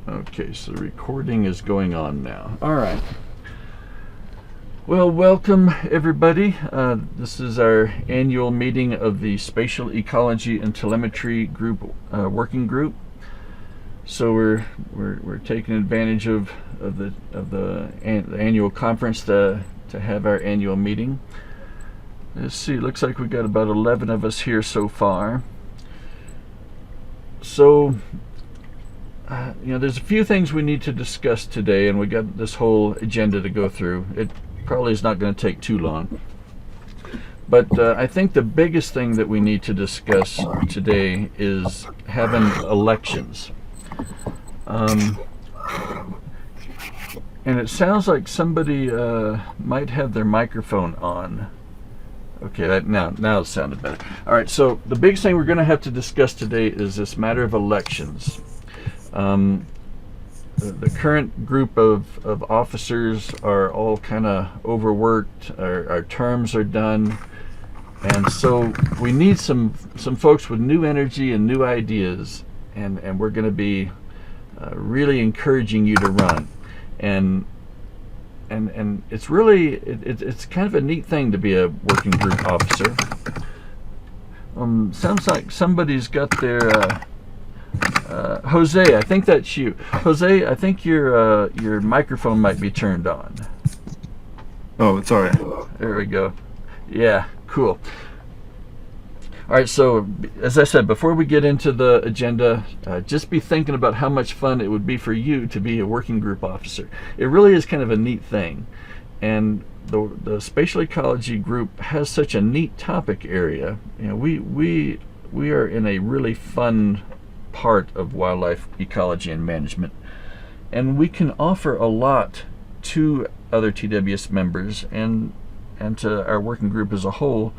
Okay, so the recording is going on now. All right. Well, welcome everybody. This is our annual meeting of the Spatial, Ecology, and Telemetry group, working group. So we're taking advantage of the annual conference to have our annual meeting. Let's see. It looks like we got about 11 of us here so far. So. There's a few things we need to discuss today, and we got this whole agenda to go through. It probably is not going to take too long. But I think the biggest thing that we need to discuss today is having elections. And it sounds like somebody might have their microphone on. Okay, now it sounded better. All right, so the biggest thing we're going to have to discuss today is this matter of elections. The current group of officers are all kind of overworked. Our terms are done, and so we need some folks with new energy and new ideas, and we're going to be really encouraging you to run. And it's really it's kind of a neat thing to be a working group officer. Sounds like somebody's got their Jose, I think that's you. Jose, I think your microphone might be turned on. Oh, it's all right. There we go. Yeah, cool. All right, so as I said, before we get into the agenda, just be thinking about how much fun it would be for you to be a working group officer. It really is kind of a neat thing. And the spatial ecology group has such a neat topic area. We are in a really fun part of wildlife ecology and management, and we can offer a lot to other TWS members and to our working group as a whole.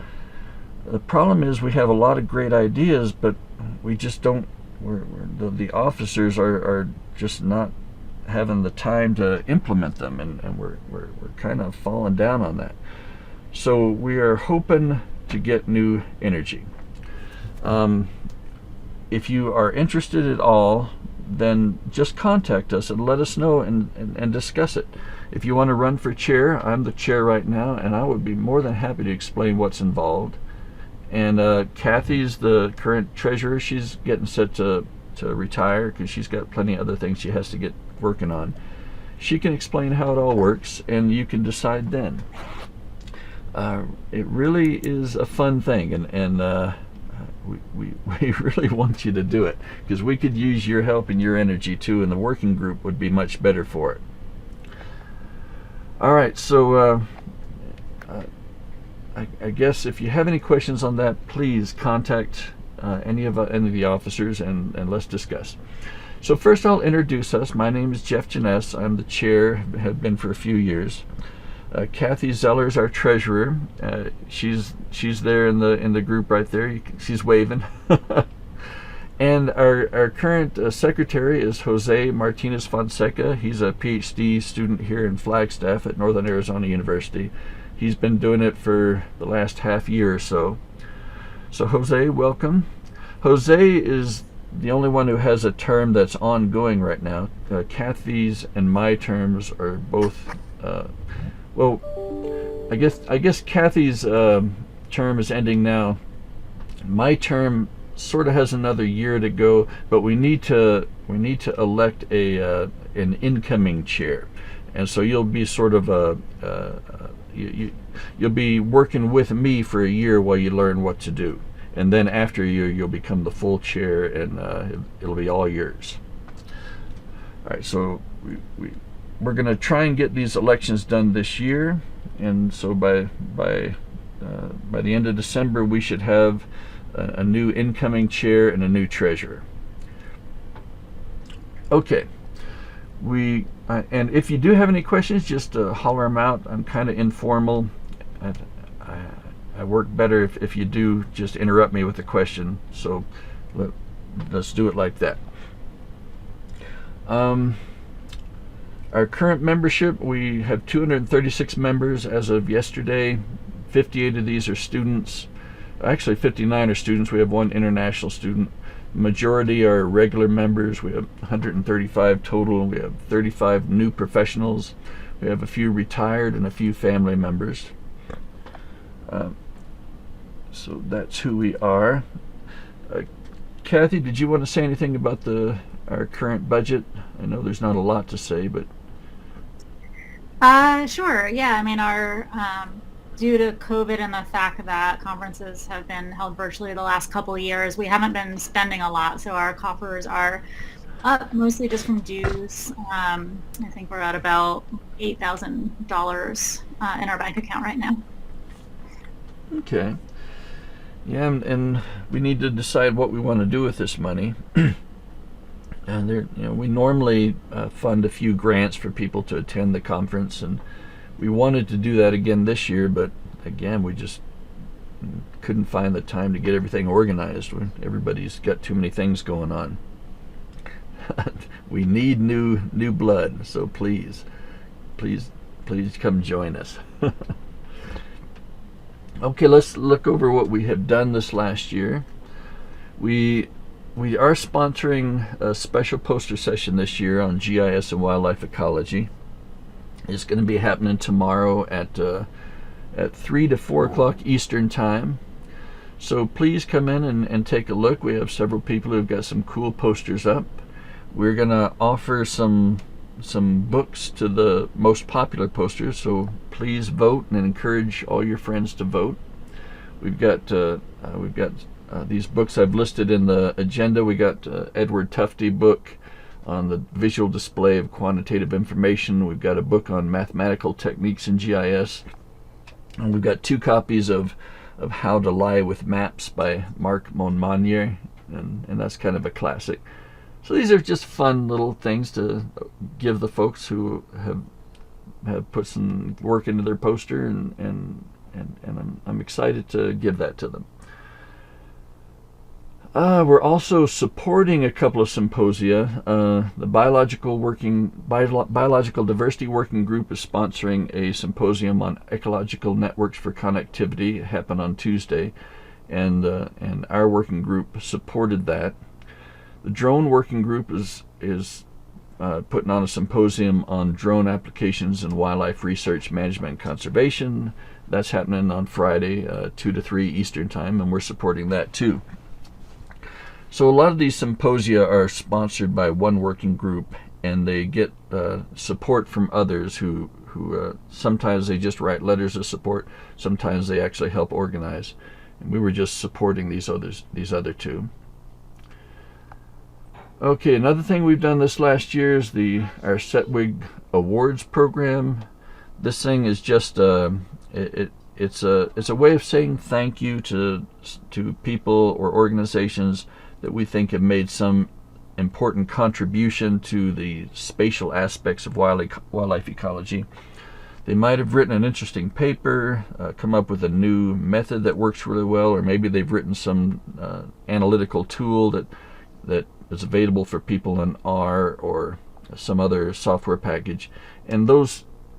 The problem is we have a lot of great ideas, but we just don't. The officers are just not having the time to implement them, and we're kind of falling down on that. So we are hoping to get new energy. If you are interested at all, then just contact us and let us know and discuss it. If you want to run for chair, I'm the chair right now, and I would be more than happy to explain what's involved. And Kathy's the current treasurer. She's getting set to retire because she's got plenty of other things she has to get working on. She can explain how it all works, and you can decide then. It really is a fun thing, and we really want you to do it, because we could use your help and your energy too, and the working group would be much better for it. All right, so I guess if you have any questions on that, please contact any of the officers and let's discuss. So first I'll introduce us. My name is Jeff Jenness. I'm the chair, have been for a few years. Kathy Zeller's our treasurer. She's there in the group right there. She's waving. And our current secretary is Jose Martinez Fonseca. He's a PhD student here in Flagstaff at Northern Arizona University. He's been doing it for the last half year or so. So Jose, welcome. Jose is the only one who has a term that's ongoing right now. Kathy's and my terms are both. Well, I guess Kathy's term is ending now. My term sort of has another year to go, but we need to elect an incoming chair, and so you'll be sort of you'll be working with me for a year while you learn what to do, and then after a year you'll become the full chair, and it'll be all yours. All right, so we're going to try and get these elections done this year, and so by the end of December we should have a new incoming chair and a new treasurer. Okay, and if you do have any questions, just holler them out. I'm kind of informal. I work better if you do just interrupt me with a question, so let's do it like that. Our current membership, we have 236 members as of yesterday. 58 of these are students. Actually, 59 are students. We have one international student. majority are regular members. We have 135 total. We have 35 new professionals. We have a few retired and a few family members. So that's who we are. Kathy, did you want to say anything about our current budget? I know there's not a lot to say, but Sure. Yeah. I mean, our due to COVID and the fact that conferences have been held virtually the last couple of years, we haven't been spending a lot. So our coffers are up mostly just from dues. I think we're at about $8,000 in our bank account right now. okay. Yeah, and we need to decide what we want to do with this money. And we normally fund a few grants for people to attend the conference, and we wanted to do that again this year, but again, we just couldn't find the time to get everything organized. Everybody's got too many things going on. We need new blood, so please come join us. Okay, let's look over what we have done this last year. We are sponsoring a special poster session this year on GIS and wildlife ecology. It's going to be happening tomorrow at 3 to 4 o'clock Eastern time. So please come in and take a look. We have several people who've got some cool posters up. We're going to offer some books to the most popular posters, so please vote and encourage all your friends to vote. We've got these books I've listed in the agenda. We got Edward Tufte book on the visual display of quantitative information. We've got a book on mathematical techniques in GIS, and we've got 2 copies of How to Lie with Maps by Marc Monmonier, and that's kind of a classic. So these are just fun little things to give the folks who have put some work into their poster, and I'm excited to give that to them. We're also supporting a couple of symposia. The Biological Diversity Working Group is sponsoring a symposium on ecological networks for connectivity. It happened on Tuesday, and our working group supported that. The Drone Working Group is putting on a symposium on drone applications in wildlife research, management, and conservation. That's happening on Friday, 2 to 3 Eastern time, and we're supporting that too. So a lot of these symposia are sponsored by one working group, and they get support from others who sometimes they just write letters of support, sometimes they actually help organize. And we were just supporting these other 2. Okay, another thing we've done this last year is our SETWG awards program. This thing is just it's a way of saying thank you to people or organizations that we think have made some important contribution to the spatial aspects of wildlife ecology. They might have written an interesting paper, come up with a new method that works really well, or maybe they've written some analytical tool that is available for people in R or some other software package. And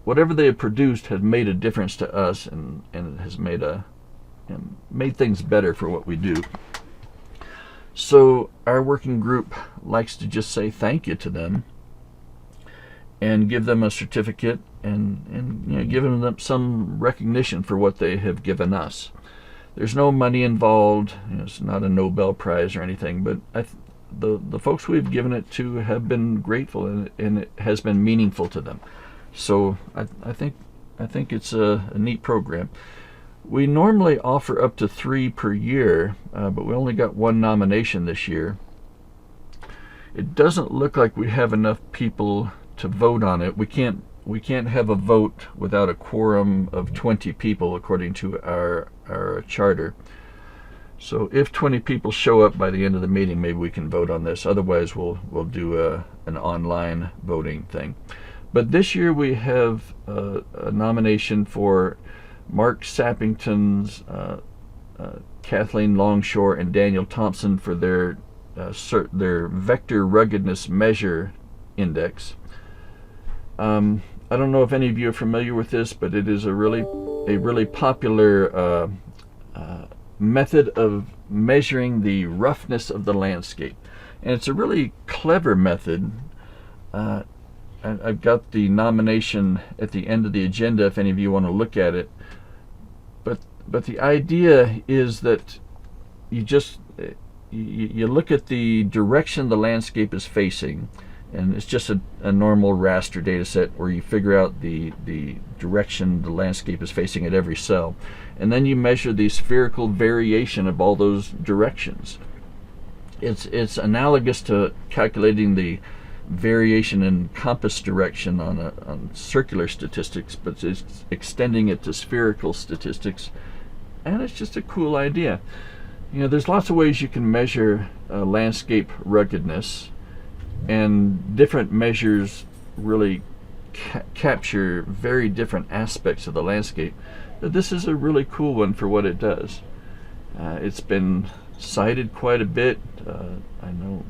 whatever they have produced has made a difference to us, and it has made things better for what we do. So our working group likes to just say thank you to them and give them a certificate and giving them some recognition for what they have given us. There's no money involved. It's not a Nobel Prize or anything, but the folks we've given it to have been grateful, and it has been meaningful to them. So I think it's a neat program. We normally offer up to 3 per year, but we only got 1 nomination this year. It doesn't look like we have enough people to vote on it. We can't have a vote without a quorum of 20 people according to our charter. So if 20 people show up by the end of the meeting, maybe we can vote on this. Otherwise, we'll do an online voting thing. But this year we have a nomination for Mark Sappington's, Kathleen Longshore, and Daniel Thompson for their vector ruggedness measure index. I don't know if any of you are familiar with this, but it is a really popular method of measuring the roughness of the landscape. And it's a really clever method. I've got the nomination at the end of the agenda if any of you want to look at it. But the idea is that you look at the direction the landscape is facing, and it's just a normal raster data set where you figure out the direction the landscape is facing at every cell. And then you measure the spherical variation of all those directions. It's analogous to calculating the variation in compass direction on circular statistics, but it's extending it to spherical statistics, and it's just a cool idea. There's lots of ways you can measure landscape ruggedness, and different measures really capture very different aspects of the landscape. But this is a really cool one for what it does. It's been cited quite a bit. I know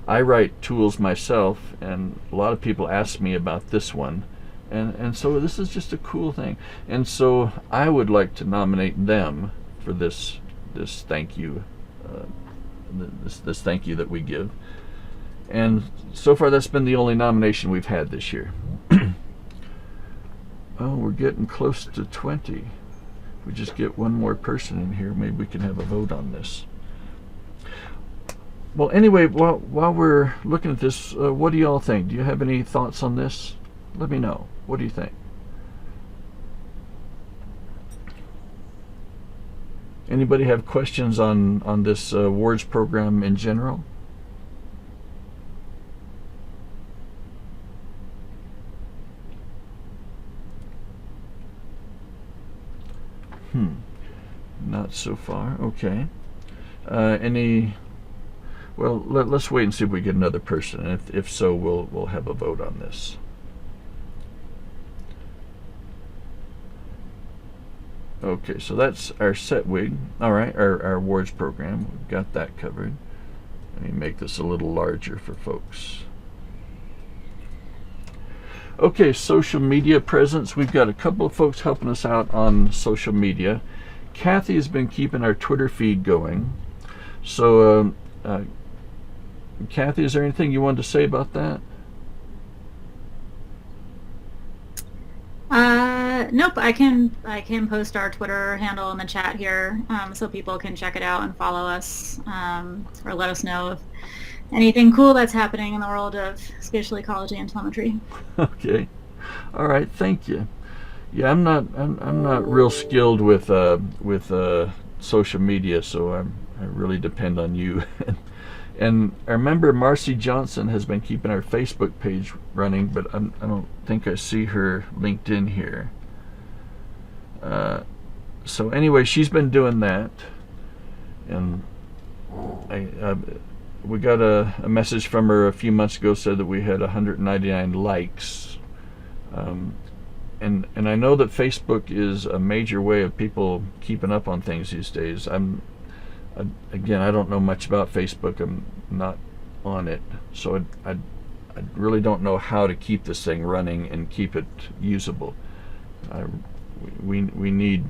I write tools myself, and a lot of people ask me about this one, and so this is just a cool thing. And so I would like to nominate them for this thank you, this thank you that we give. And so far that's been the only nomination we've had this year. Oh, we're getting close to 20. If we just get one more person in here, maybe we can have a vote on this. Well, anyway, while we're looking at this, what do you all think? Do you have any thoughts on this? Let me know. What do you think? Anybody have questions on this awards program in general? Not so far. Okay. Well, let's wait and see if we get another person. And if so, we'll have a vote on this. Okay, so that's our SETWG. All right, our awards program. We've got that covered. Let me make this a little larger for folks. Okay, social media presence. We've got a couple of folks helping us out on social media. Kathy has been keeping our Twitter feed going. So, Kathy, is there anything you wanted to say about that? Nope. I can post our Twitter handle in the chat here, so people can check it out and follow us, or let us know if anything cool that's happening in the world of spatial ecology and telemetry. Okay. All right. Thank you. Yeah, I'm not real skilled with social media, so I really depend on you. And I remember Marcy Johnson has been keeping our Facebook page running, but I don't think I see her LinkedIn here. So anyway, she's been doing that, and we got a message from her a few months ago, said that we had 199 likes. And I know that Facebook is a major way of people keeping up on things these days. Again, I don't know much about Facebook. I'm not on it, so I really don't know how to keep this thing running and keep it usable. We need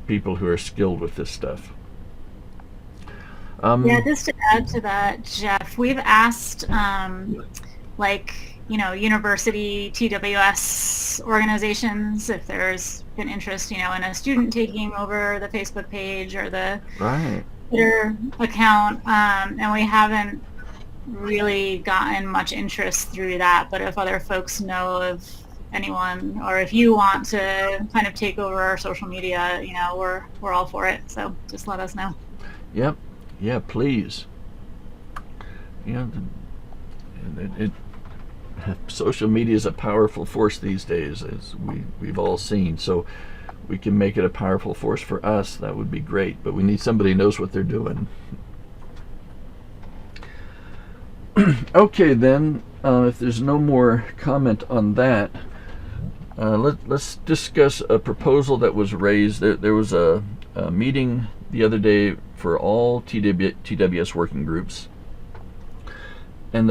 people who are skilled with this stuff. Yeah, just to add to that, Jeff, we've asked university TWS organizations if there's been interest, in a student taking over the Facebook page or the Twitter account, and we haven't really gotten much interest through that. But if other folks know of anyone, or if you want to kind of take over our social media, we're all for it. So just let us know. Yep. Yeah, please. Social media is a powerful force these days, as we've all seen. So we can make it a powerful force for us. That would be great. But we need somebody who knows what they're doing. Okay, then, if there's no more comment on that, let's discuss a proposal that was raised. There was a meeting the other day for all TWS working groups, and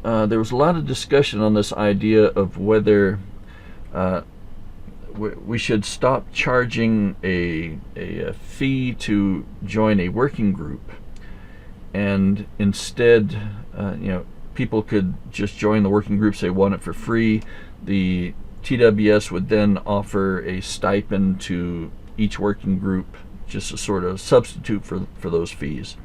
there was a lot of discussion on this idea of whether we should stop charging a fee to join a working group, and instead, people could just join the working groups they want it for free. The TWS would then offer a stipend to each working group, just a sort of substitute for those fees.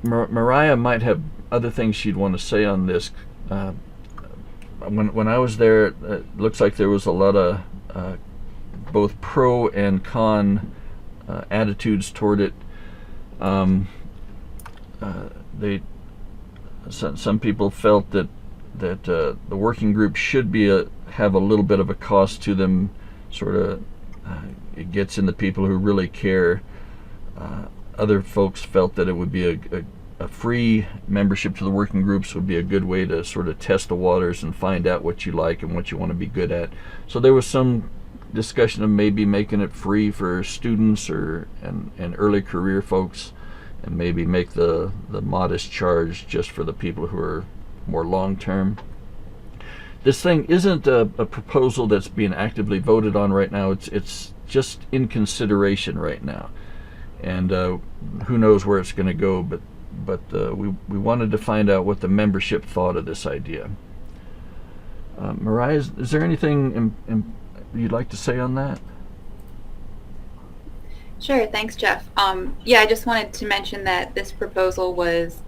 Mariah might have other things she'd want to say on this. When I was there, it looks like there was a lot of both pro and con attitudes toward it. Some people felt that the working group should have a little bit of a cost to them. Sort of, it gets in the people who really care. Other folks felt that it would be a free membership to the working groups would be a good way to sort of test the waters and find out what you like and what you want to be good at. So there was some discussion of maybe making it free for students and early career folks, and maybe make the modest charge just for the people who are more long term. This thing isn't a proposal that's being actively voted on right now. It's just in consideration right now, and who knows where it's going to go. But we wanted to find out what the membership thought of this idea. Mariah, is there anything you'd like to say on that? Sure, thanks, Jeff. I just wanted to mention that this proposal was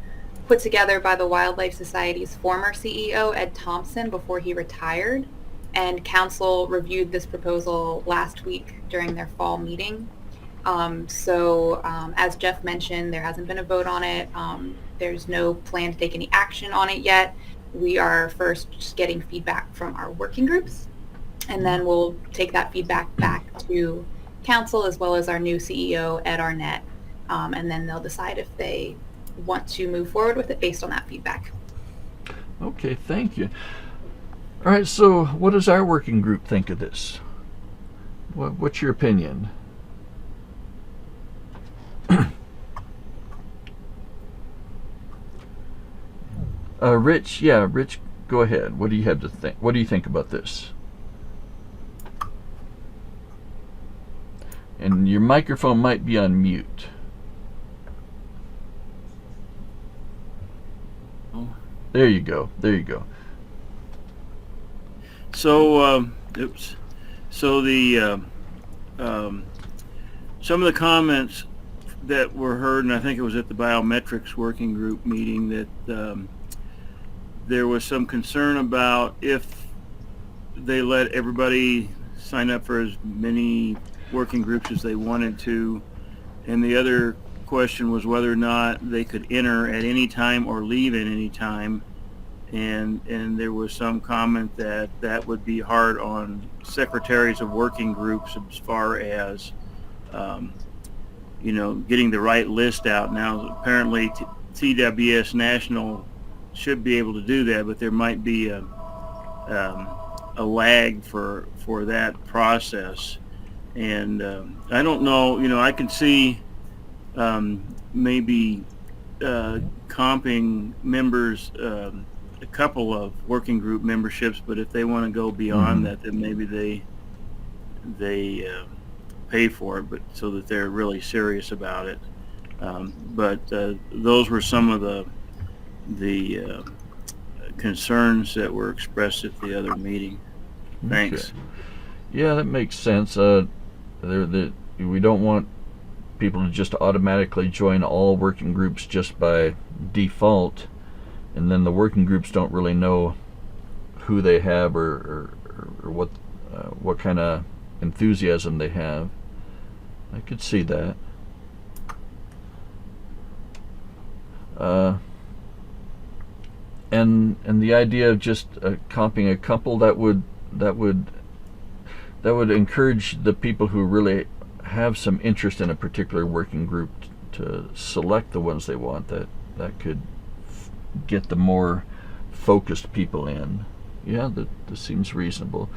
put together by the Wildlife Society's former CEO, Ed Thompson, before he retired, and Council reviewed this proposal last week during their fall meeting. As Jeff mentioned, there hasn't been a vote on it. There's no plan to take any action on it yet. We are first just getting feedback from our working groups, and then we'll take that feedback back to Council as well as our new CEO, Ed Arnett, and then they'll decide if they want to move forward with it based on that feedback. Okay, thank you. All right, so what does our working group think of this? What's your opinion? Rich, go ahead. What do you have to think? What do you think about this? And your microphone might be on mute. There you go. So, oops. So the some of the comments that were heard, and I think it was at the biometrics working group meeting, that there was some concern about if they let everybody sign up for as many working groups as they wanted to, and the other question was whether or not they could enter at any time or leave at any time, and there was some comment that would be hard on secretaries of working groups as far as getting the right list out. Now apparently TWS National should be able to do that, but there might be a lag for that process, and I don't know. I can see maybe comping members a couple of working group memberships, but if they want to go beyond that, then maybe they pay for it, but so that they're really serious about it. But those were some of the concerns that were expressed at the other meeting. Thanks. Okay. Yeah, that makes sense. We don't want people to just automatically join all working groups just by default, and then the working groups don't really know who they have or what kind of enthusiasm they have. I could see that. And the idea of just comping a couple, that would encourage the people who really have some interest in a particular working group to select the ones they want. That could get the more focused people in. Yeah, that seems reasonable.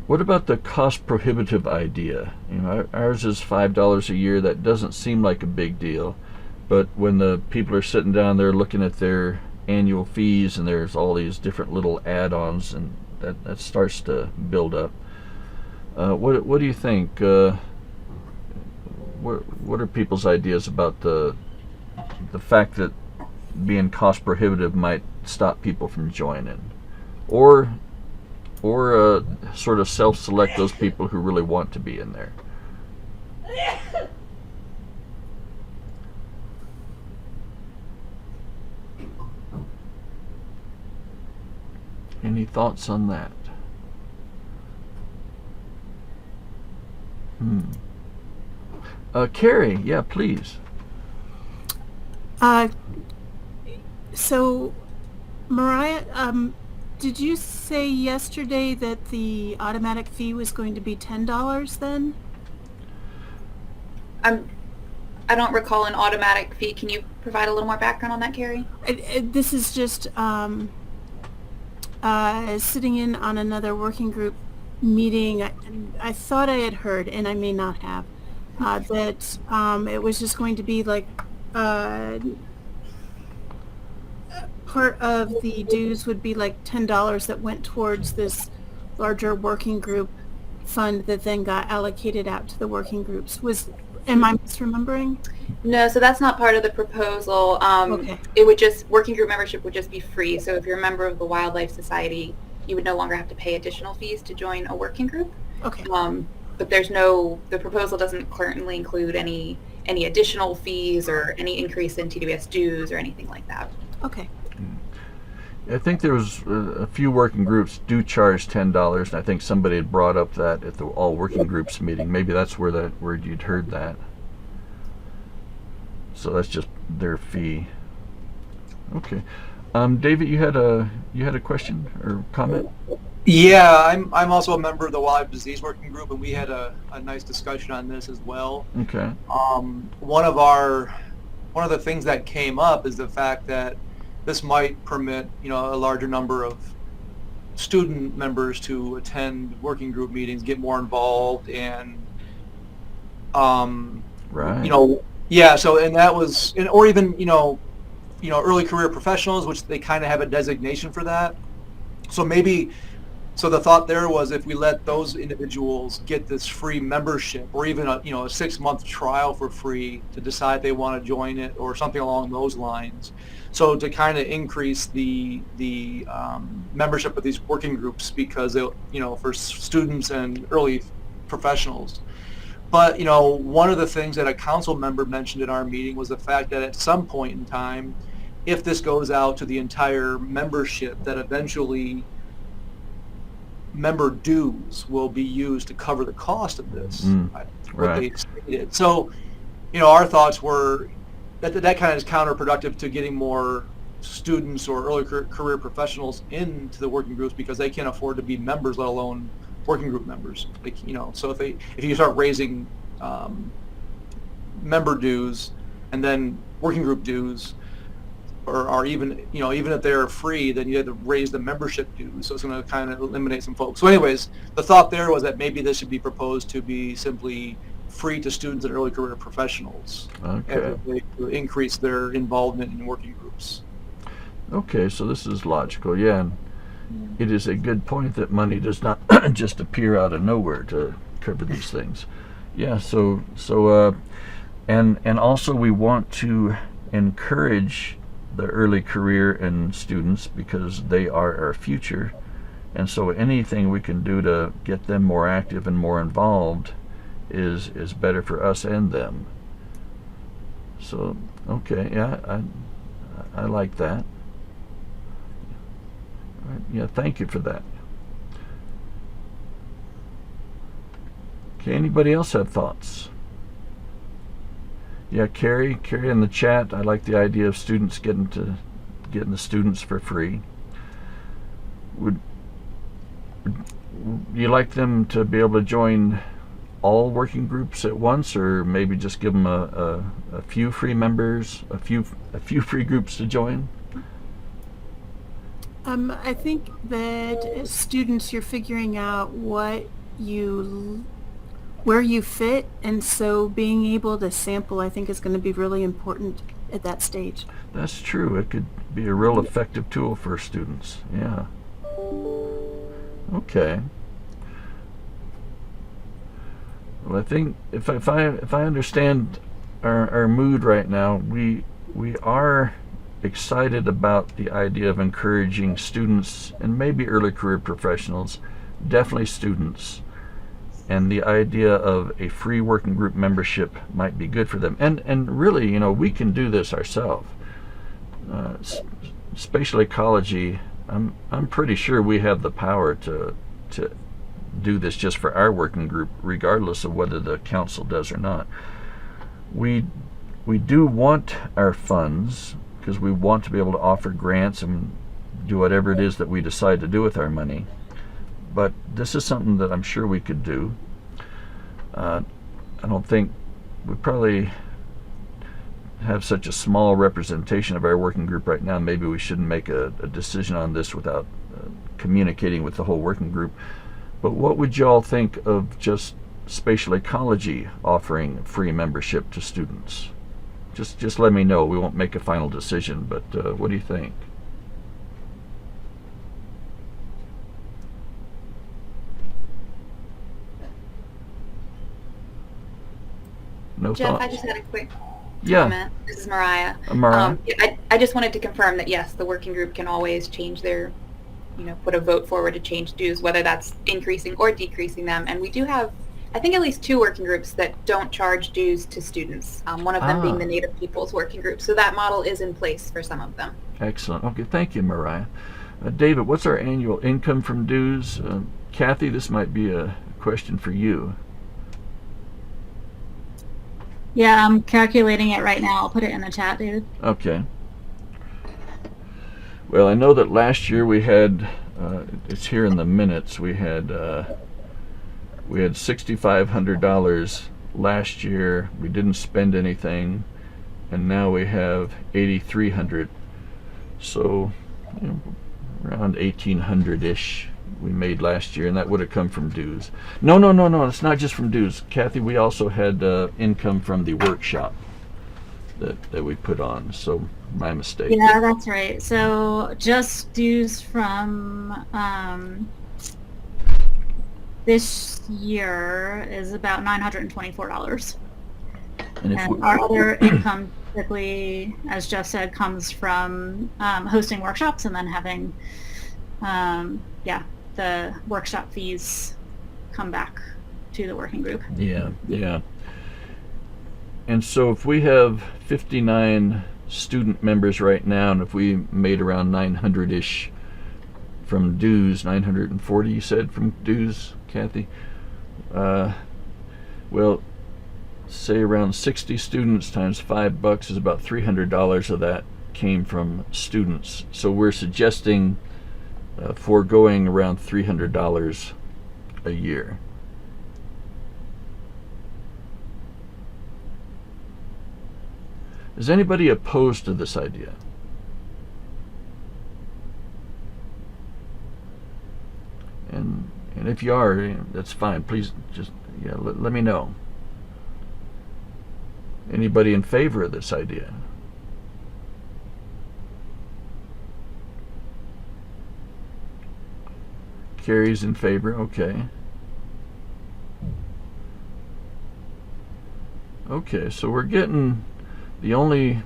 What about the cost prohibitive idea? Ours is $5 a year. That doesn't seem like a big deal, but when the people are sitting down there looking at their annual fees, and there's all these different little add-ons, and that starts to build up. What do you think? What are people's ideas about the fact that being cost prohibitive might stop people from joining, or sort of self-select those people who really want to be in there? Any thoughts on that? Carrie, yeah, please. So, Mariah, did you say yesterday that the automatic fee was going to be $10 then? I don't recall an automatic fee. Can you provide a little more background on that, Carrie? This is just sitting in on another working group meeting. I thought I had heard, and I may not have, that it was just going to be like part of the dues would be like $10 that went towards this larger working group fund that then got allocated out to the working groups. Am I misremembering? No, so that's not part of the proposal. Okay. It would just, working group membership would just be free. So if you're a member of the Wildlife Society, you would no longer have to pay additional fees to join a working group. Okay. But the proposal doesn't currently include any additional fees or any increase in TWS dues or anything like that. Okay. I think there was a few working groups do charge $10, and I think somebody had brought up that at the all working groups meeting. Maybe that's where you'd heard that. So that's just their fee. Okay, David, you had a question or comment? Yeah, I'm also a member of the Wildlife Disease Working Group, and we had a nice discussion on this as well. Okay. One of the things that came up is the fact that this might permit, a larger number of student members to attend working group meetings, get more involved, and right. Yeah. So, and that was, or even early career professionals, which they kind of have a designation for that. So maybe. So the thought there was, if we let those individuals get this free membership, or even a 6-month trial for free to decide they want to join it, or something along those lines. So to kind of increase the membership of these working groups, because for students and early professionals. But one of the things that a council member mentioned in our meeting was the fact that at some point in time, if this goes out to the entire membership, that eventually member dues will be used to cover the cost of this. What they stated. So, our thoughts were that kind of is counterproductive to getting more students or early career professionals into the working groups, because they can't afford to be members, let alone working group members. So if you start raising member dues and then working group dues, or even if they're free, then you have to raise the membership dues. So it's going to kind of eliminate some folks. So anyways, the thought there was that maybe this should be proposed to be simply free to students and early career professionals. Okay. To increase their involvement in working groups. Okay, so this is logical, yeah. And it is a good point that money does not just appear out of nowhere to cover these things. Yeah. So and also we want to encourage the early career and students, because they are our future, and so anything we can do to get them more active and more involved is better for us and them. So okay, yeah, I like that. All right, yeah, thank you for that. Okay, anybody else have thoughts? Yeah, Carrie in the chat, I like the idea of students getting the students for free. Would you like them to be able to join all working groups at once, or maybe just give them a few free members, a few free groups to join? I think that as students, you're figuring out where you fit, and so being able to sample, I think, is going to be really important at that stage. That's true. It could be a real effective tool for students. Yeah. Okay. Well, I think if I understand our mood right now, we are excited about the idea of encouraging students and maybe early career professionals, definitely students, and the idea of a free working group membership might be good for them. And really, we can do this ourselves. Spatial Ecology, I'm pretty sure we have the power to do this just for our working group, regardless of whether the council does or not. We do want our funds because we want to be able to offer grants and do whatever it is that we decide to do with our money. But this is something that I'm sure we could do. I don't think we probably have such a small representation of our working group right now. Maybe we shouldn't make a decision on this without communicating with the whole working group. But what would y'all think of just Spatial Ecology offering free membership to students? Just let me know. We won't make a final decision, but what do you think? No Jeff, thoughts? I just had a quick Yeah. comment. This is Mariah. Mariah? I just wanted to confirm that yes, the working group can always change their, put a vote forward to change dues, whether that's increasing or decreasing them. And we do have, I think, at least 2 working groups that don't charge dues to students. One of them being the Native Peoples working group. So that model is in place for some of them. Excellent. Okay, thank you, Mariah. David, what's our annual income from dues? Kathy, this might be a question for you. Yeah, I'm calculating it right now. I'll put it in the chat, David. Okay. Well, I know that last year we had, it's here in the minutes, we had $6,500 last year. We didn't spend anything, and now we have $8,300. So around 1,800-ish we made last year, and that would have come from dues. No, it's not just from dues. Kathy, we also had income from the workshop that we put on, so my mistake. Yeah, that's right. So just dues from this year is about $924. And our other income typically, as Jeff said, comes from hosting workshops and then having the workshop fees come back to the working group. Yeah. And so if we have 59 student members right now, and if we made around 900-ish from dues, 940 you said from dues, Kathy? Well, say around 60 students times $5 is about $300 of that came from students. So we're suggesting foregoing around $300 a year. Is anybody opposed to this idea? And if you are, that's fine. Please just let me know. Anybody in favor of this idea? Carrie's in favor. Okay. Okay, so we're getting the only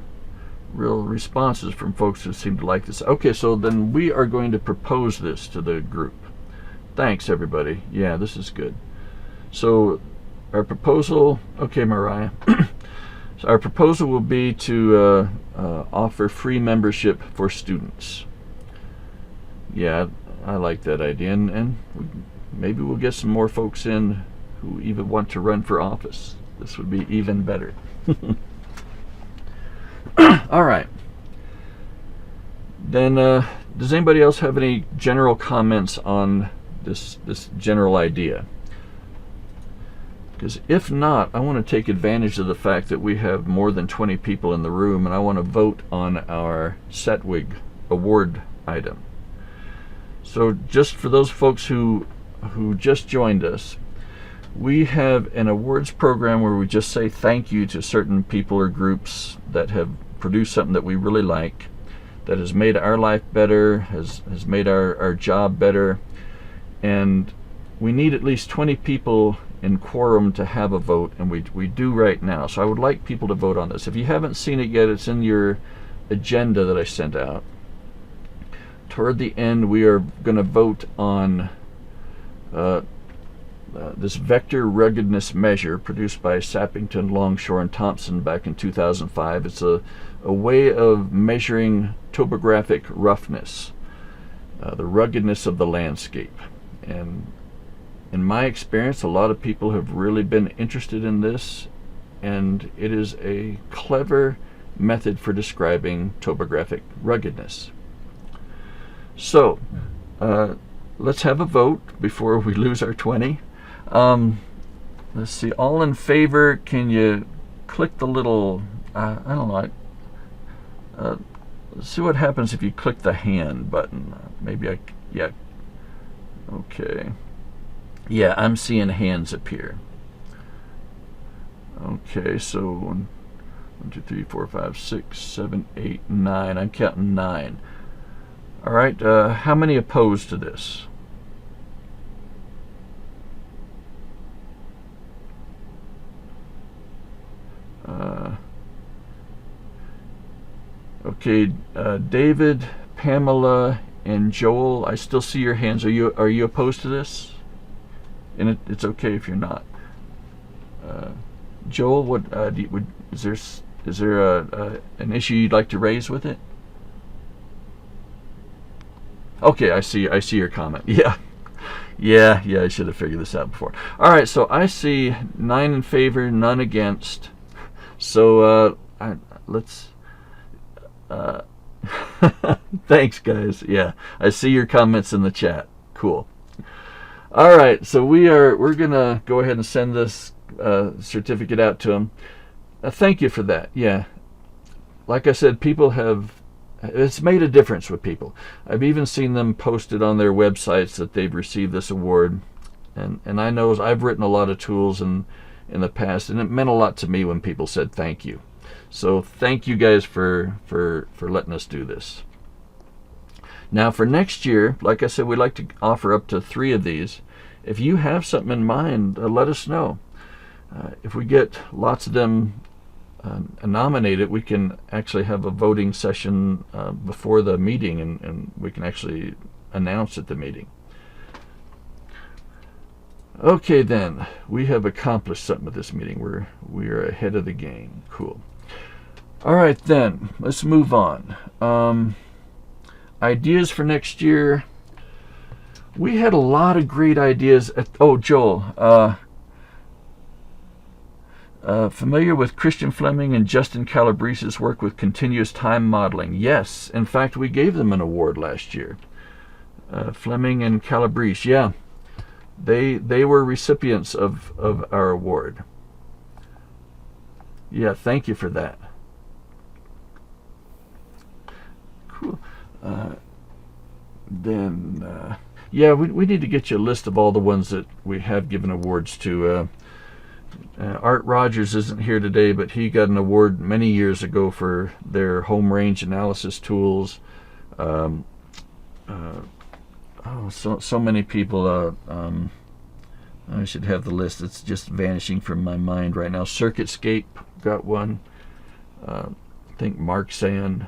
real responses from folks who seem to like this. Okay, so then we are going to propose this to the group. Thanks, everybody. Yeah, this is good. So our proposal, okay, Mariah. So our proposal will be to offer free membership for students. Yeah, I like that idea, and maybe we'll get some more folks in who even want to run for office. This would be even better. All right. Then, does anybody else have any general comments on this general idea? Because if not, I want to take advantage of the fact that we have more than 20 people in the room, and I want to vote on our SETWG award item. So just for those folks who just joined us, We have an awards program where we just say thank you to certain people or groups that have produced something that we really like, that has made our life better, has made our job better. And we need at least 20 people in quorum to have a vote, and we do right now. So I would like people to vote on this. If you haven't seen it yet, it's in your agenda that I sent out. Toward the end, we are going to vote on this vector ruggedness measure produced by Sappington, Longshore, and Thompson back in 2005. It's a way of measuring topographic roughness, the ruggedness of the landscape. And in my experience, a lot of people have really been interested in this, and it is a clever method for describing topographic ruggedness. So, let's have a vote before we lose our 20. Let's see, all in favor, can you click the little, I don't know, let's see what happens if you click the hand button. Maybe yeah, okay. Yeah, I'm seeing hands appear. Okay, so 1, 2, 3, 4, 5, 6, 7, 8, 9. I'm counting 9. All right, how many opposed to this? Okay, David, Pamela, and Joel, I still see your hands. Are you opposed to this? And it's okay if you're not. Joel, what is there an issue you'd like to raise with it? Okay, I see your comment. Yeah, I should have figured this out before. All right, so I see 9 in favor, none against. So let's. Thanks, guys. Yeah, I see your comments in the chat. Cool. All right, so we're gonna go ahead and send this certificate out to them. Thank you for that. Yeah, like I said, it's made a difference with people. I've even seen them posted on their websites that they've received this award, and I know I've written a lot of tools in the past, and it meant a lot to me when people said thank you. So thank you guys for letting us do this. Now for next year, like I said, we'd like to offer up to 3 of these. If you have something in mind, let us know. If we get lots of them nominated, we can actually have a voting session before the meeting, and we can actually announce at the meeting. Okay, then we have accomplished something with this meeting. We are ahead of the game. Cool. All right, then let's move on. Ideas for next year. We had a lot of great ideas. Joel, familiar with Christian Fleming and Justin Calabrese's work with continuous time modeling? Yes, in fact, we gave them an award last year. Fleming and Calabrese, yeah, they were recipients of our award. Yeah, thank you for that. Cool. We need to get you a list of all the ones that we have given awards to. Art Rogers isn't here today, but he got an award many years ago for their home range analysis tools. So many people. I should have the list. It's just vanishing from my mind right now. CircuitScape got one. I think Mark Sand.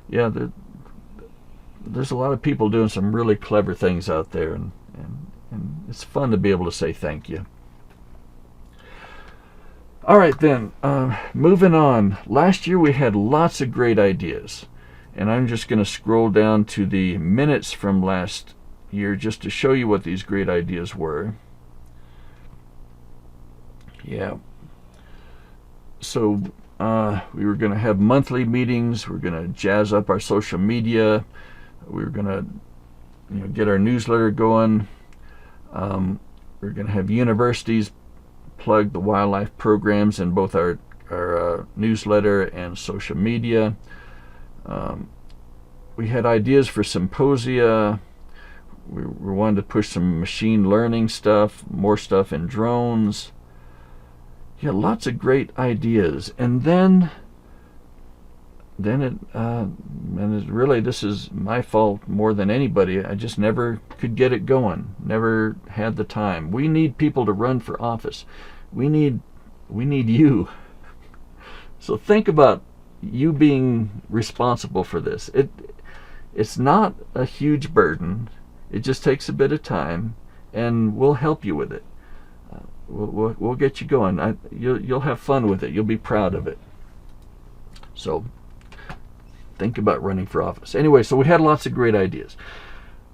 Yeah, there's a lot of people doing some really clever things out there, and it's fun to be able to say thank you. All right, then, moving on. Last year we had lots of great ideas, and I'm just going to scroll down to the minutes from last year just to show you what these great ideas were. Yeah. So we were going to have monthly meetings. We're going to jazz up our social media. We were going to get our newsletter going. We're going to have universities plug the wildlife programs in both our newsletter and social media. We had ideas for symposia. we wanted to push some machine learning stuff, more stuff in drones. Yeah, lots of great ideas. And then really, this is my fault more than anybody. I just never could get it going. Never had the time. We need people to run for office. We need you. So think about you being responsible for this. It's not a huge burden. It just takes a bit of time, and we'll help you with it. We'll get you going. You'll have fun with it. You'll be proud of it. So think about running for office. Anyway, so we had lots of great ideas.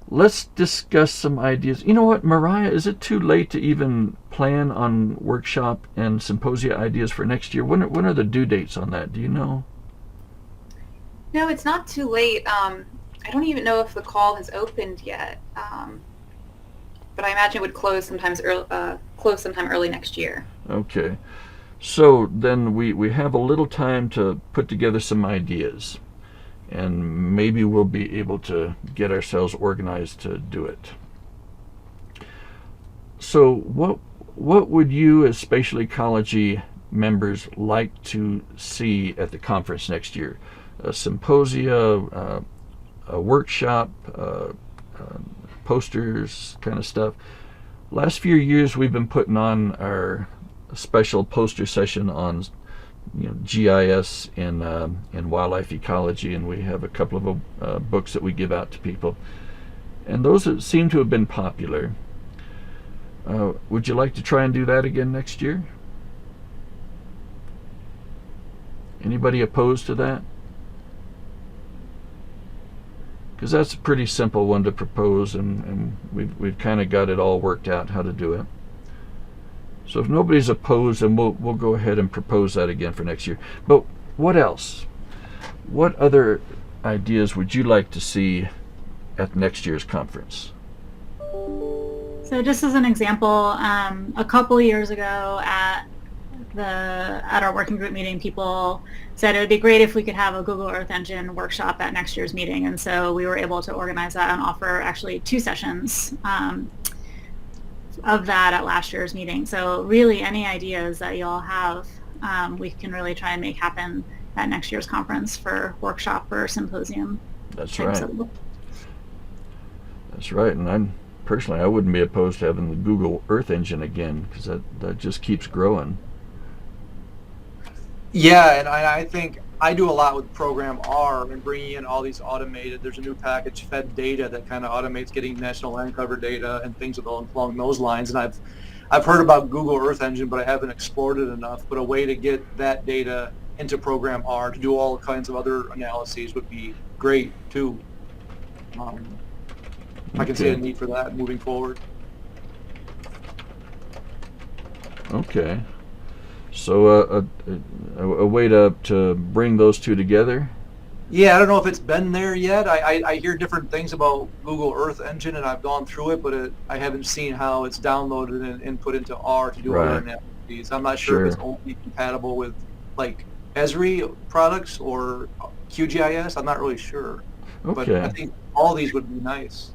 Let's discuss some ideas. You know what, Mariah, is it too late to even plan on workshop and symposia ideas for next year? When are the due dates on that? Do you know? No, it's not too late. I don't even know if the call has opened yet, but I imagine it would close sometime early next year. Okay. So then we have a little time to put together some ideas, and maybe we'll be able to get ourselves organized to do it. So what would you as Spatial Ecology members like to see at the conference next year? A symposia, a workshop, posters, kind of stuff. Last few years we've been putting on our special poster session on GIS and wildlife ecology, and we have a couple of books that we give out to people, and those seem to have been popular. Would you like to try and do that again next year? Anybody opposed to that? Because that's a pretty simple one to propose, and we've kind of got it all worked out how to do it. So if nobody's opposed, then we'll go ahead and propose that again for next year. But what else? What other ideas would you like to see at next year's conference? So just as an example, a couple years ago at our working group meeting, people said it would be great if we could have a Google Earth Engine workshop at next year's meeting, and so we were able to organize that and offer actually 2 sessions of that at last year's meeting. So really, any ideas that y'all have, we can really try and make happen at next year's conference for workshop or symposium. That's right. That's right, and I wouldn't be opposed to having the Google Earth Engine again, because that just keeps growing. Yeah, and I think I do a lot with Program R and bringing in all these automated. There's a new package, Fed Data, that kind of automates getting national land cover data and things along those lines. And I've heard about Google Earth Engine, but I haven't explored it enough. But a way to get that data into Program R to do all kinds of other analyses would be great too. I can see a need for that moving forward. Okay. So a way to bring those two together? Yeah, I don't know if it's been there yet. I hear different things about Google Earth Engine, and I've gone through it, but I haven't seen how it's downloaded and put into R to do other analyses. I'm not sure if it's only compatible with like Esri products or QGIS. I'm not really sure. Okay. But I think all these would be nice.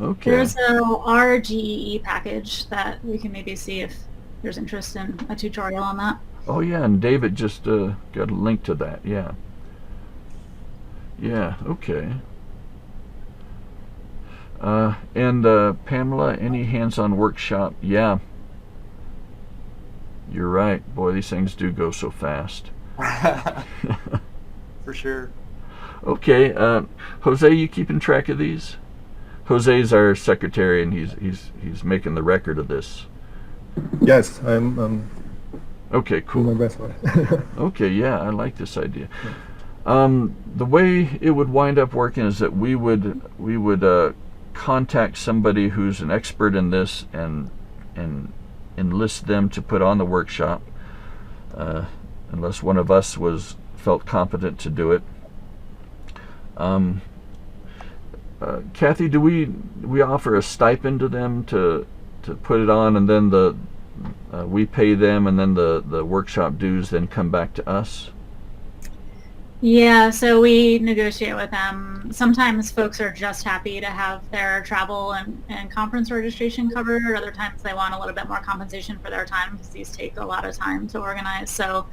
Okay. There's a RGEE package that we can maybe see if there's interest in a tutorial on that. Oh yeah, and David just got a link to that. Yeah. Yeah. Okay. And Pamela, any hands-on workshop? Yeah. You're right. Boy, these things do go so fast. For sure. Okay. Jose, you keeping track of these? Jose's our secretary, and he's making the record of this. Yes, I'm okay, cool. doing my best for it. Okay, yeah, I like this idea. The way it would wind up working is that we would contact somebody who's an expert in this and enlist them to put on the workshop, unless one of us felt competent to do it. Kathy, do we offer a stipend to them to put it on, and then we pay them, and then the workshop dues then come back to us? Yeah, so we negotiate with them. Sometimes folks are just happy to have their travel and conference registration covered. Other times they want a little bit more compensation for their time because these take a lot of time to organize. So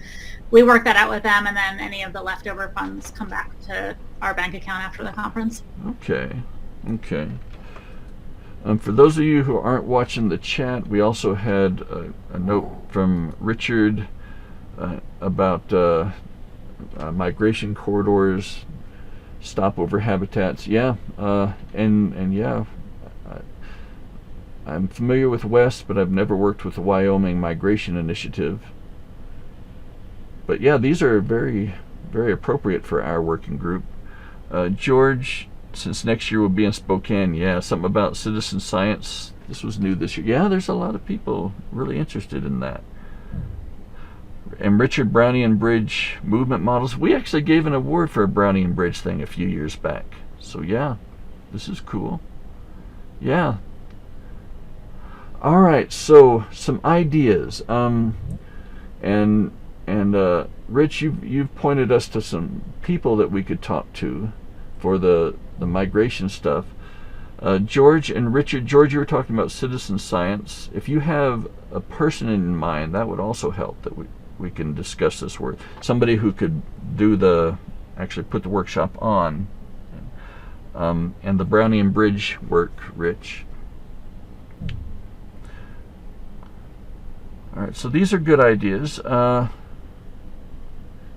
we work that out with them, and then any of the leftover funds come back to our bank account after the conference. Okay. Okay. For those of you who aren't watching the chat, we also had a note from Richard about migration corridors, stopover habitats. Yeah, and yeah, I'm familiar with WEST, but I've never worked with the Wyoming Migration Initiative. But yeah, these are very, very appropriate for our working group. George, since next year we'll be in Spokane, yeah, something about citizen science. This was new this year. Yeah, there's a lot of people really interested in that. And Richard, Brownian Bridge movement models. We actually gave an award for a Brownian Bridge thing a few years back. So yeah, this is cool. Yeah. All right, so some ideas. And Rich, you've pointed us to some people that we could talk to for the migration stuff. George and Richard, George, you were talking about citizen science. If you have a person in mind, that would also help, that we can discuss this with. Somebody who could actually put the workshop on. And the Brownian Bridge work, Rich. All right, so these are good ideas.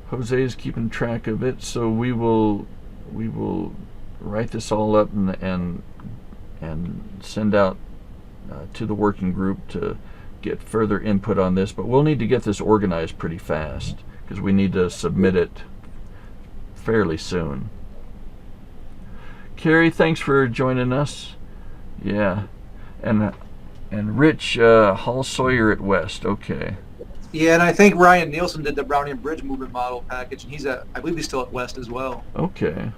Jose is keeping track of it, so we will write this all up and send out to the working group to get further input on this. But we'll need to get this organized pretty fast because we need to submit it fairly soon. Carrie, thanks for joining us. Yeah, and Rich, Hall Sawyer at West. Okay. Yeah, and I think Ryan Nielsen did the Brownian Bridge movement model package, and I believe he's still at West as well. Okay.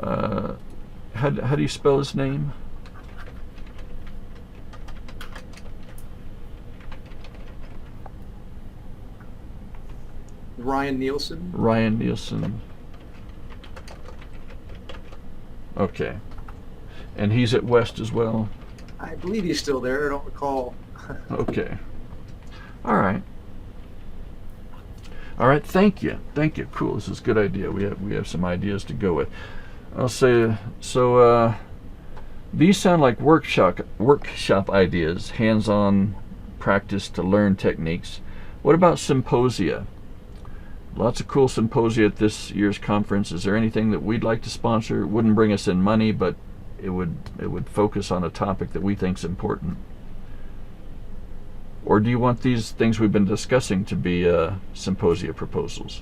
How do you spell his name? Ryan Nielsen. Ryan Nielsen. Okay. And he's at West as well? I believe he's still there. I don't recall. Okay. All right. All right. Thank you. Thank you. Cool. This is a good idea. We have some ideas to go with. I'll say so. These sound like workshop ideas, hands-on practice to learn techniques. What about symposia? Lots of cool symposia at this year's conference. Is there anything that we'd like to sponsor? It wouldn't bring us in money, but it would focus on a topic that we think is important. Or do you want these things we've been discussing to be symposia proposals?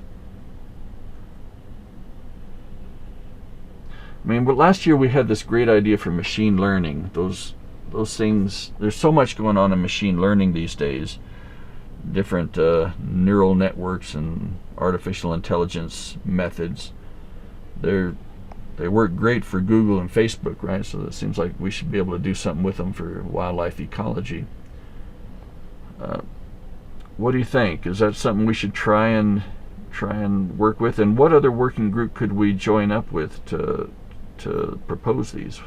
I mean, but last year we had this great idea for machine learning. Those things, there's so much going on in machine learning these days. Different neural networks and artificial intelligence methods. They work great for Google and Facebook, right? So it seems like we should be able to do something with them for wildlife ecology. What do you think? Is that something we should try and work with? And what other working group could we join up with to propose these?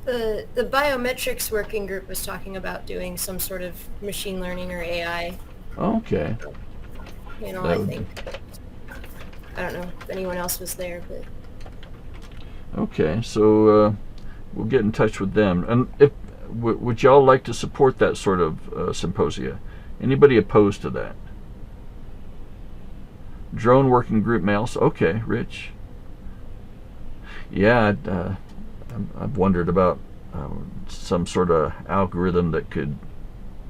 The biometrics working group was talking about doing some sort of machine learning or AI. Okay. You know, I don't know if anyone else was there, but. Okay, so we'll get in touch with them. And would y'all like to support that sort of symposia? Anybody opposed to that? Drone working group may also. Okay, Rich. Yeah, I've wondered about some sort of algorithm that could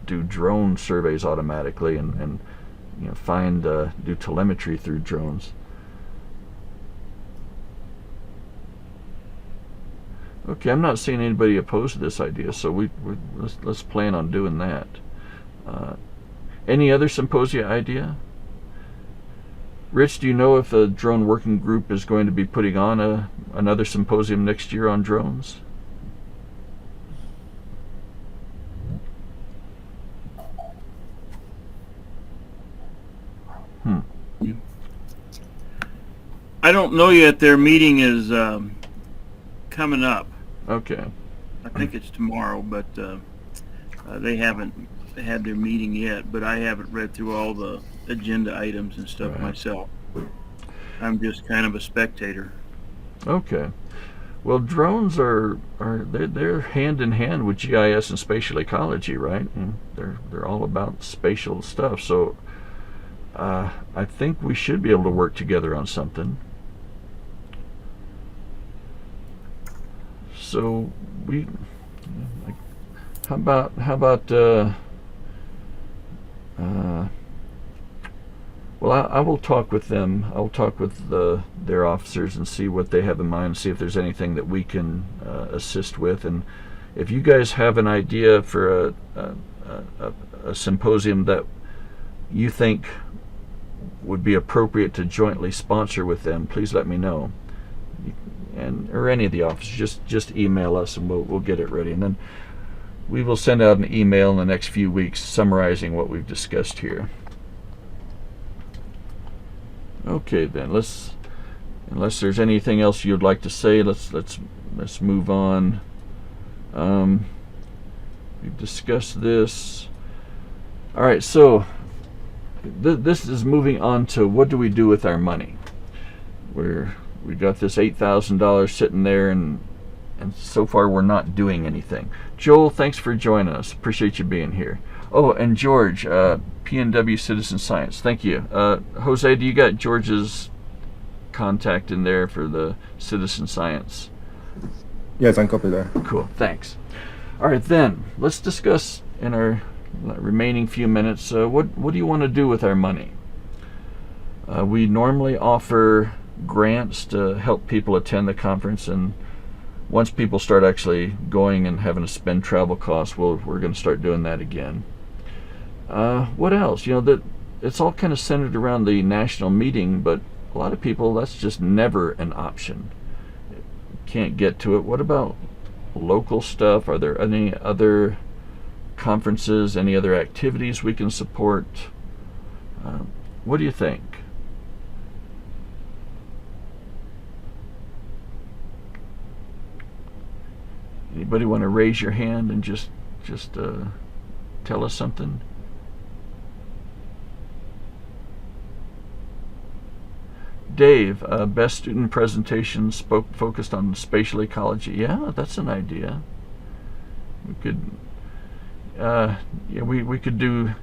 do drone surveys automatically and do telemetry through drones. Okay, I'm not seeing anybody opposed to this idea, so let's plan on doing that. Any other symposia idea? Rich, do you know if the drone working group is going to be putting on another symposium next year on drones? I don't know yet. Their meeting is coming up. Okay. I think it's tomorrow, but they haven't had their meeting yet. But I haven't read through all the agenda items and stuff Right. myself. I'm just kind of a spectator. Okay. Well, drones they're hand in hand with GIS and spatial ecology, right? And they're all about spatial stuff. So I think we should be able to work together on something. So how about well, I will talk with them. I'll talk with their officers and see what they have in mind, see if there's anything that we can assist with. And if you guys have an idea for a symposium that you think would be appropriate to jointly sponsor with them, please let me know. Or any of the officers, just email us and we'll get it ready. And then we will send out an email in the next few weeks summarizing what we've discussed here. Okay, then unless there's anything else you'd like to say, let's move on. We've discussed this. All right, so this is moving on to what do we do with our money? We got this $8,000 sitting there, and so far we're not doing anything. Joel, thanks for joining us. Appreciate you being here. Oh, and George, PNW Citizen Science. Thank you. Jose, do you got George's contact in there for the Citizen Science? Yes, I'm copied there. Cool, thanks. All right, then, let's discuss in our remaining few minutes, what do you want to do with our money? We normally offer grants to help people attend the conference, and once people start actually going and having to spend travel costs, we're going to start doing that again. What else? That it's all kind of centered around the national meeting, but a lot of people, that's just never an option. Can't get to it. What about local stuff? Are there any other conferences, any other activities we can support? What do you think? Anybody want to raise your hand and just tell us something? Dave, best student presentation focused on spatial ecology. Yeah, that's an idea. We could, we could do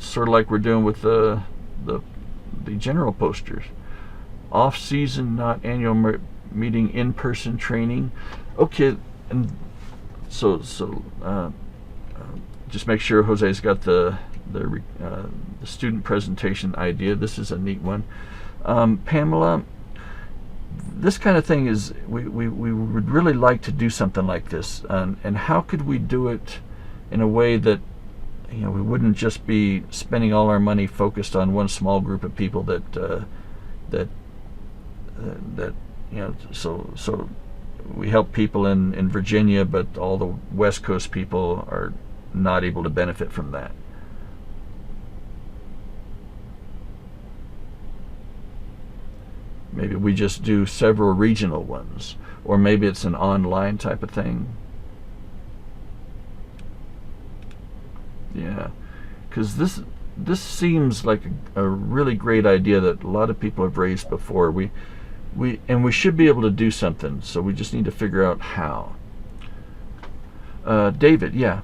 sort of like we're doing with the general posters. Off-season, not annual meeting, in-person training. Okay, and so just make sure Jose's got the student presentation idea. This is a neat one. Pamela, this kind of thing is, we would really like to do something like this, and how could we do it in a way that we wouldn't just be spending all our money focused on one small group of people so we help people in Virginia, but all the West Coast people are not able to benefit from that. Maybe we just do several regional ones, or maybe it's an online type of thing. Yeah, because this seems like a really great idea that a lot of people have raised before. We should be able to do something, so we just need to figure out how. David, yeah.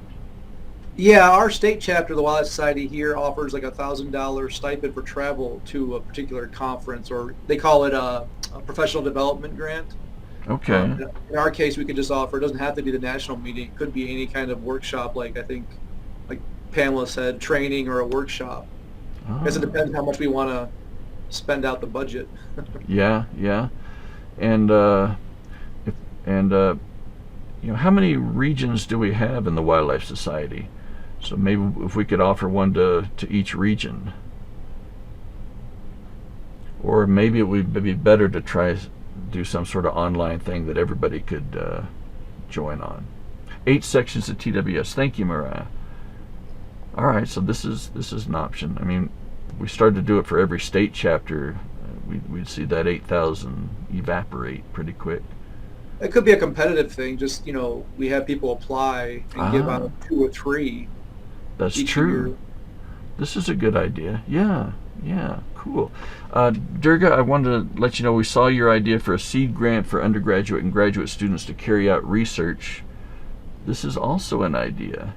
Yeah, our state chapter of the Wildlife Society here offers like $1,000 stipend for travel to a particular conference, or they call it a professional development grant. Okay. In our case, we could just offer, it doesn't have to be the national meeting. It could be any kind of workshop, like Pamela said, training or a workshop. I guess it depends how much we want to spend out the budget. Yeah. And how many regions do we have in the Wildlife Society? So maybe if we could offer one to each region. Or maybe it would be better to try do some sort of online thing that everybody could join on. 8 sections of TWS. Thank you, Mariah. All right, so this is an option. I mean, we started to do it for every state chapter we'd see that 8,000 evaporate pretty quick. It could be a competitive thing. Just, we have people apply and give Ah. out 2 or 3 That's each true. year. This is a good idea. Yeah, cool. Durga, I wanted to let you know we saw your idea for a seed grant for undergraduate and graduate students to carry out research. This is also an idea.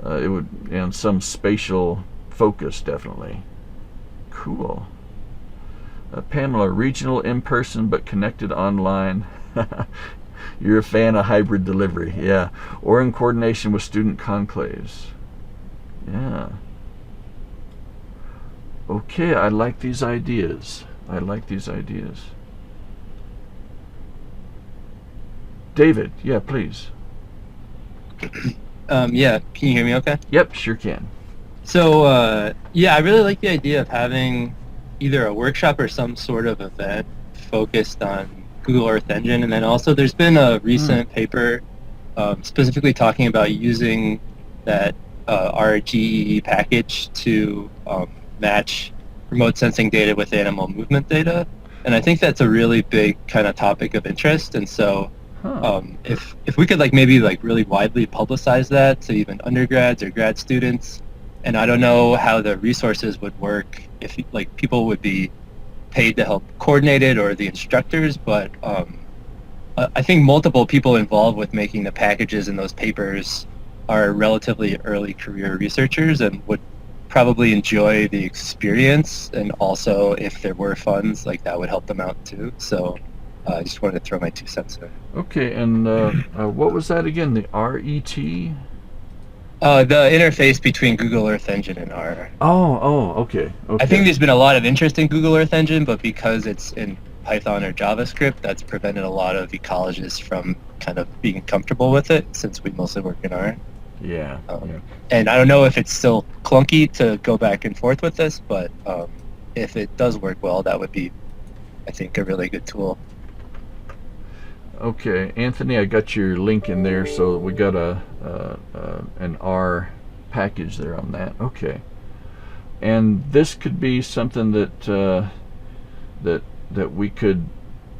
It would, and some spatial focus, definitely. Cool. Pamela, regional in-person but connected online. You're a fan of hybrid delivery, yeah. Or in coordination with student conclaves. Yeah. Okay, I like these ideas. David, yeah, please. Yeah, can you hear me okay? Yep, sure can. So, yeah, I really like the idea of having either a workshop or some sort of event focused on Google Earth Engine. And then also there's been a recent paper specifically talking about using that RGE package to match remote sensing data with animal movement data. And I think that's a really big kind of topic of interest. And so if we could maybe really widely publicize that to even undergrads or grad students, and I don't know how the resources would work if people would be paid to help coordinate it or the instructors, but I think multiple people involved with making the packages in those papers are relatively early career researchers and would probably enjoy the experience, and also if there were funds, that would help them out too. So I just wanted to throw my 2 cents in. Okay, and what was that again? The RET? The interface between Google Earth Engine and R. Oh, okay. I think there's been a lot of interest in Google Earth Engine, but because it's in Python or JavaScript, that's prevented a lot of ecologists from kind of being comfortable with it, since we mostly work in R. Yeah. And I don't know if it's still clunky to go back and forth with this, but if it does work well, that would be, I think, a really good tool. Okay, Anthony, I got your link in there, so we got an R package there on that. Okay, and this could be something that that we could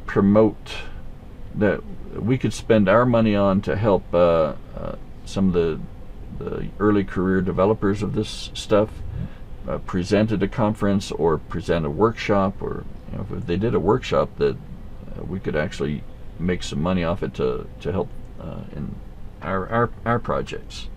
promote, that we could spend our money on to help some of the early career developers of this stuff present at a conference or present a workshop, or if they did a workshop, that we could actually make some money off it to help in our projects.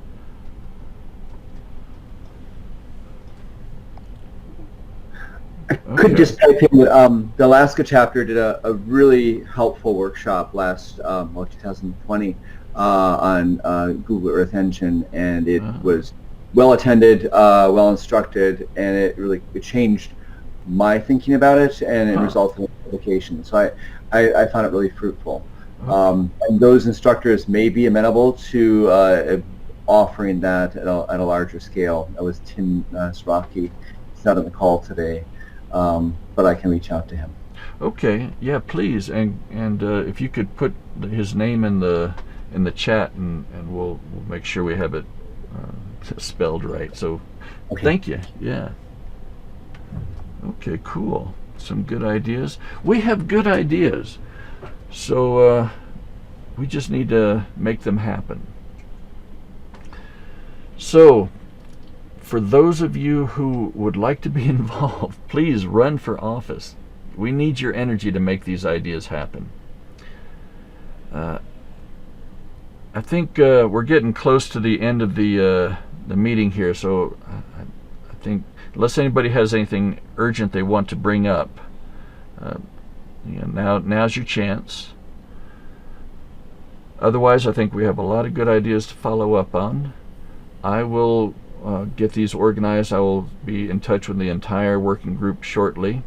I could just type in the Alaska chapter did a really helpful workshop last 2020 on Google Earth Engine, and it was well attended, well instructed, and it changed my thinking about it, and it resulted in publication. So I found it really fruitful. And those instructors may be amenable to offering that at a larger scale. That was Tim Srocky. He's not on the call today, but I can reach out to him. Okay, yeah, please, and if you could put his name in the chat, and we'll make sure we have it spelled right. So, Okay. Thank you. Yeah. Okay, cool. Some good ideas. We have good ideas, so we just need to make them happen. So, for those of you who would like to be involved, please run for office. We need your energy to make these ideas happen. I think we're getting close to the end of the meeting here, so I think unless anybody has anything urgent they want to bring up, now's your chance. Otherwise, I think we have a lot of good ideas to follow up on. I will get these organized. I will be in touch with the entire working group shortly,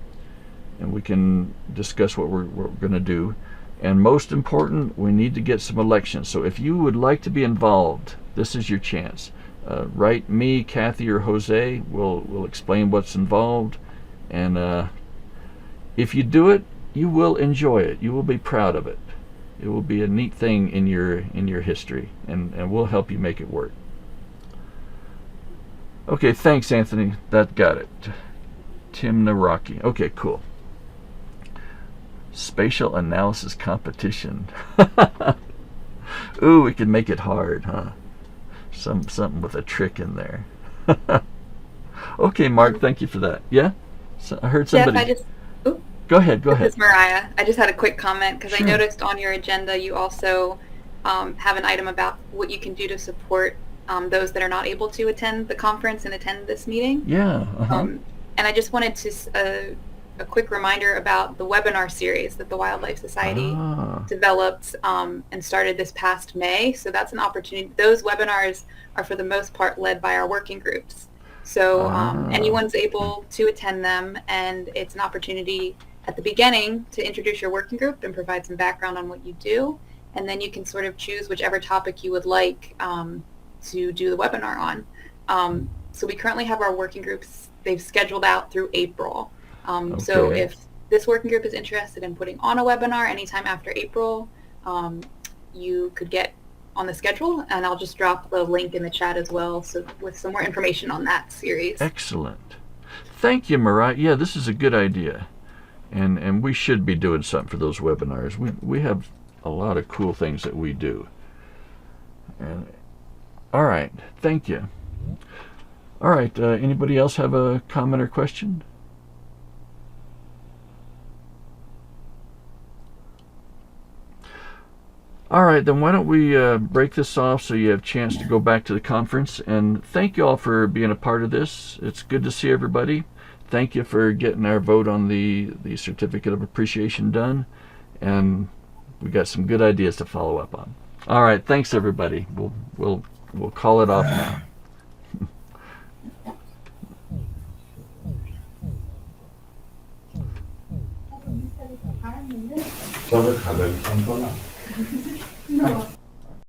and we can discuss what we're going to do. And most important, we need to get some elections. So if you would like to be involved, this is your chance. Write me, Kathy, or Jose. We'll explain what's involved, and if you do it, you will enjoy it. You will be proud of it. It will be a neat thing in your history, and we'll help you make it work. Okay, thanks, Anthony. That got it. Tim Naraki. Okay, cool. Spatial analysis competition. Ooh, we could make it hard, huh? Something with a trick in there. Okay, Mark, thank you for that. Yeah? So I heard somebody. Jeff, Go ahead. This is Mariah. I just had a quick comment because Sure. I noticed on your agenda you also have an item about what you can do to support those that are not able to attend the conference and attend this meeting. Yeah. Uh-huh. And I just wanted to a quick reminder about the webinar series that the Wildlife Society developed and started this past May. So that's an opportunity. Those webinars are for the most part led by our working groups. So anyone's able to attend them, and it's an opportunity at the beginning to introduce your working group and provide some background on what you do, and then you can sort of choose whichever topic you would like to do the webinar on. So we currently have our working groups, they've scheduled out through April. So Okay. if this working group is interested in putting on a webinar anytime after April, you could get on the schedule, and I'll just drop the link in the chat as well, so with some more information on that series. Excellent. Thank you, Mariah. Yeah, this is a good idea. And we should be doing something for those webinars. We have a lot of cool things that we do. And all right, thank you. All right, anybody else have a comment or question? All right, then why don't we break this off so you have a chance to go back to the conference. And thank you all for being a part of this. It's good to see everybody. Thank you for getting our vote on the Certificate of Appreciation done. And we got some good ideas to follow up on. All right, thanks everybody. We'll call it off now. 저를 가격이 좀 떠나.